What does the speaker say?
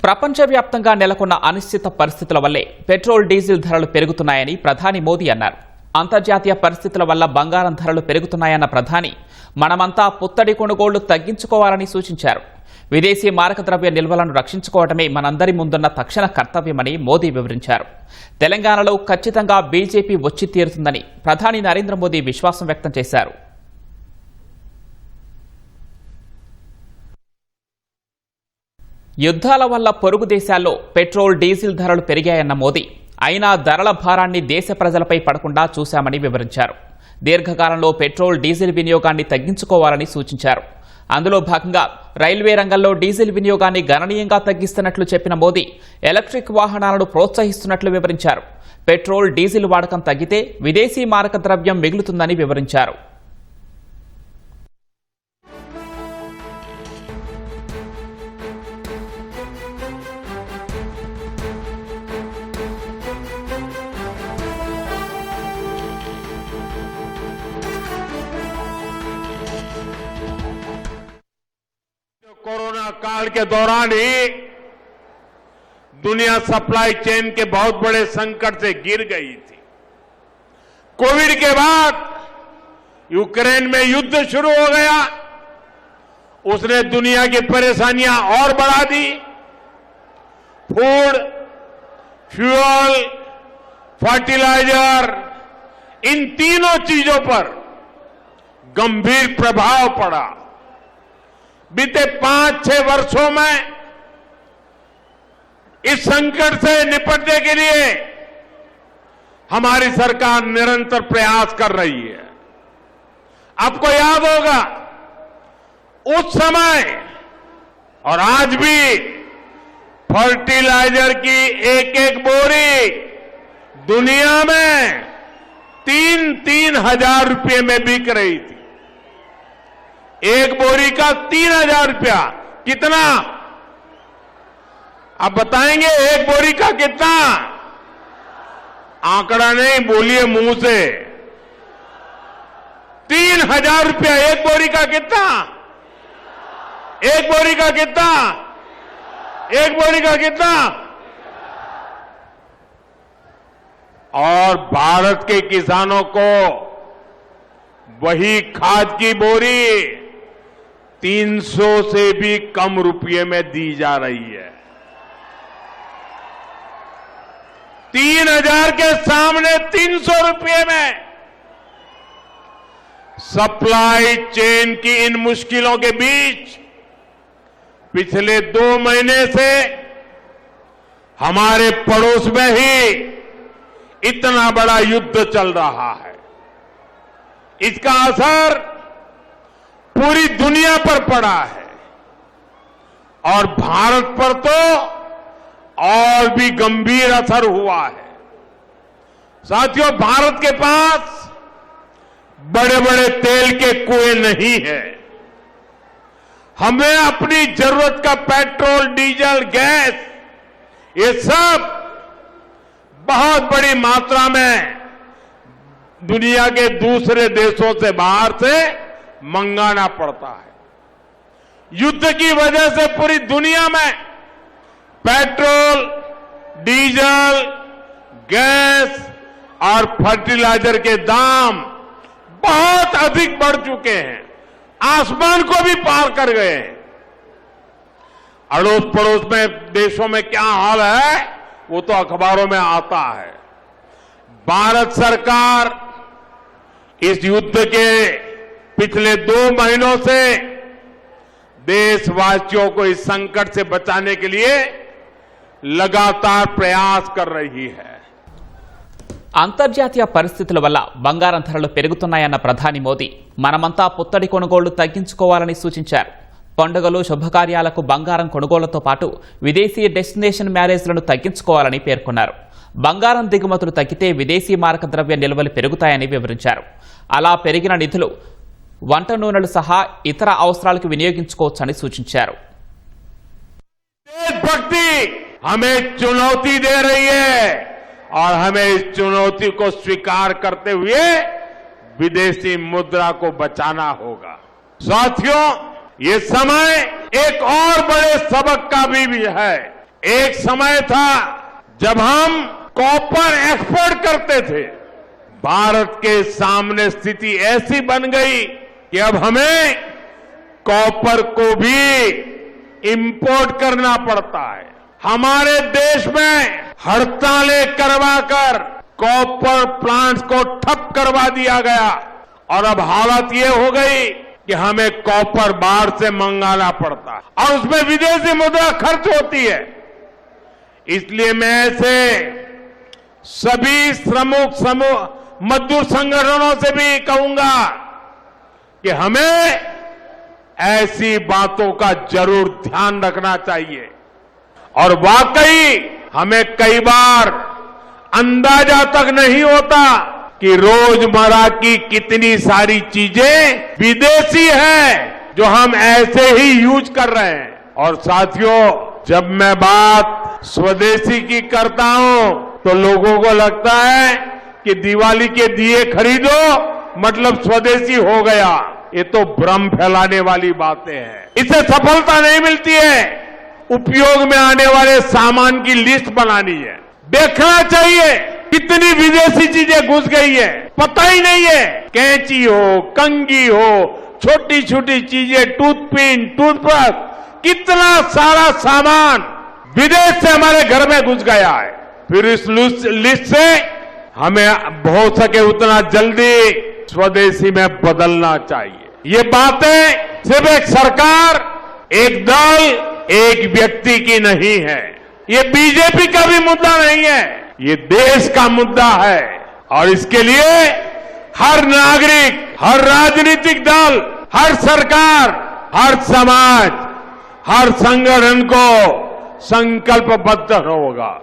ప్రపంచవ్యాప్తంగా నెలకొన్న అనిశ్చిత పరిస్థితుల వల్లే పెట్రోల్ డీజిల్ ధరలు పెరుగుతున్నాయని ప్రధాని మోదీ అన్నారు. అంతర్జాతీయ పరిస్థితుల వల్ల బంగారం ధరలు పెరుగుతున్నాయన్న ప్రధాని మనమంతా పుత్తడి కొనుగోళ్లు తగ్గించుకోవాలని సూచించారు. విదేశీ మారక ద్రవ్య నిల్వలను రక్షించుకోవడమే మనందరి ముందున్న తక్షణ కర్తవ్యమని మోదీ వివరించారు. తెలంగాణలో ఖచ్చితంగా బీజేపీ వచ్చి తీరుతుందని ప్రధాని నరేంద్ర మోదీ విశ్వాసం వ్యక్తం చేశారు. యుద్ధాల వల్ల పొరుగు దేశాల్లో పెట్రోల్ డీజిల్ ధరలు పెరిగాయన్న మోదీ అయినా ధరల భారాన్ని దేశ ప్రజలపై పడకుండా చూశామని వివరించారు. దీర్ఘకాలంలో పెట్రోల్ డీజిల్ వినియోగాన్ని తగ్గించుకోవాలని సూచించారు. అందులో భాగంగా రైల్వే రంగంలో డీజిల్ వినియోగాన్ని గణనీయంగా తగ్గిస్తున్నట్లు చెప్పిన మోదీ ఎలక్ట్రిక్ వాహనాలను ప్రోత్సహిస్తున్నట్లు వివరించారు. పెట్రోల్ డీజిల్ వాడకం తగ్గితే విదేశీ మారక ద్రవ్యం మిగులుతుందని వివరించారు. कोरोना काल के दौरान ही दुनिया सप्लाई चेन के बहुत बड़े संकट से गिर गई थी। कोविड के बाद यूक्रेन में युद्ध शुरू हो गया, उसने दुनिया की परेशानियां और बढ़ा दी। फूड, फ्यूल, फर्टिलाइजर, इन तीनों चीजों पर गंभीर प्रभाव पड़ा। बीते 5-6 वर्षों में इस संकट से निपटने के लिए हमारी सरकार निरंतर प्रयास कर रही है। आपको याद होगा उस समय और आज भी फर्टिलाइजर की एक बोरी दुनिया में 3-3 हजार रुपये में बिक रही थी। एक बोरी का 3,000 रुपया, कितना आप बताएंगे? एक बोरी का कितना? आंकड़ा नहीं, बोलिए मुंह से। 3,000 रुपया एक बोरी का कितना? एक बोरी का कितना? एक बोरी का कितना? और भारत के किसानों को वही खाद की बोरी 300 से भी कम रुपये में दी जा रही है। 3,000 के सामने 300 रुपये में। सप्लाई चेन की इन मुश्किलों के बीच पिछले 2 महीने से हमारे पड़ोस में ही इतना बड़ा युद्ध चल रहा है। इसका असर पूरी दुनिया पर पड़ा है और भारत पर तो और भी गंभीर असर हुआ है। साथियों, भारत के पास बड़े बड़े तेल के कुएं नहीं है। हमें अपनी जरूरत का पेट्रोल, डीजल, गैस, ये सब बहुत बड़ी मात्रा में दुनिया के दूसरे देशों से, बाहर से मंगाना पड़ता है। युद्ध की वजह से पूरी दुनिया में पेट्रोल, डीजल, गैस और फर्टिलाइजर के दाम बहुत अधिक बढ़ चुके हैं, आसमान को भी पार कर गए हैं। अड़ोस पड़ोस में देशों में क्या हाल है वो तो अखबारों में आता है। भारत सरकार इस युद्ध के पिछले 2 महीनों से देशवासियों को इस संकट से बचाने के लिए लगातार प्रयास कर रही है। అంతర్జాతీయ పరిస్థితుల వల్ల బంగారం ధరలు పెరుగుతున్నాయన్న ప్రధాని మోదీ మనమంతా పుత్తడి కొనుగోళ్లు తగ్గించుకోవాలని సూచించారు. పండుగలు, శుభకార్యాలకు బంగారం కొనుగోళ్లతో పాటు విదేశీ డెస్టినేషన్ మ్యారేజ్లను తగ్గించుకోవాలని పేర్కొన్నారు. బంగారం దిగుమతులు తగ్గితే విదేశీ మారక ద్రవ్య నిల్వలు పెరుగుతాయని వివరించారు. అలా పెరిగిన నిధులు వంట నూనెలు సహా ఇతర అవసరాలకు వినియోగించుకోవచ్చని సూచించారు. देशभक्ति हमें चुनौती दे रही है और हमें इस चुनौती को स्वीकार करते हुए विदेशी मुद्रा को बचाना होगा। साथियों, ये समय एक और बड़े सबक का भी है। एक समय था जब हम कॉपर एक्सपोर्ट करते थे। भारत के सामने स्थिति ऐसी बन गई कि अब हमें कॉपर को भी इंपोर्ट करना पड़ता है। हमारे देश में हड़तालें करवाकर कॉपर प्लांट्स को ठप करवा दिया गया और अब हालत ये हो गई कि हमें कॉपर बाहर से मंगाना पड़ता है और उसमें विदेशी मुद्रा खर्च होती है। इसलिए मैं ऐसे सभी श्रमिक समूह मजदूर संगठनों से भी कहूंगा कि हमें ऐसी बातों का जरूर ध्यान रखना चाहिए और वाकई हमें कई बार अंदाजा तक नहीं होता कि रोजमर्रा की कितनी सारी चीजें विदेशी हैं जो हम ऐसे ही यूज कर रहे हैं। और साथियों, जब मैं बात स्वदेशी की करता हूं तो लोगों को लगता है कि दिवाली के दिए खरीदो मतलब स्वदेशी हो गया। ये तो भ्रम फैलाने वाली बातें हैं। इससे सफलता नहीं मिलती है। उपयोग में आने वाले सामान की लिस्ट बनानी है। देखना चाहिए कितनी विदेशी चीजें घुस गई है, पता ही नहीं है। कैंची हो, कंघी हो, छोटी छोटी चीजें, टूथपिन, टूथब्रश, कितना सारा सामान विदेश से हमारे घर में घुस गया है। फिर इस लिस्ट से हमें हो सके उतना जल्दी स्वदेशी में बदलना चाहिए। ये बातें सिर्फ एक सरकार, एक दल, एक व्यक्ति की नहीं है। ये बीजेपी का भी मुद्दा नहीं है, ये देश का मुद्दा है। और इसके लिए हर नागरिक, हर राजनीतिक दल, हर सरकार, हर समाज, हर संगठन को संकल्पबद्ध होगा।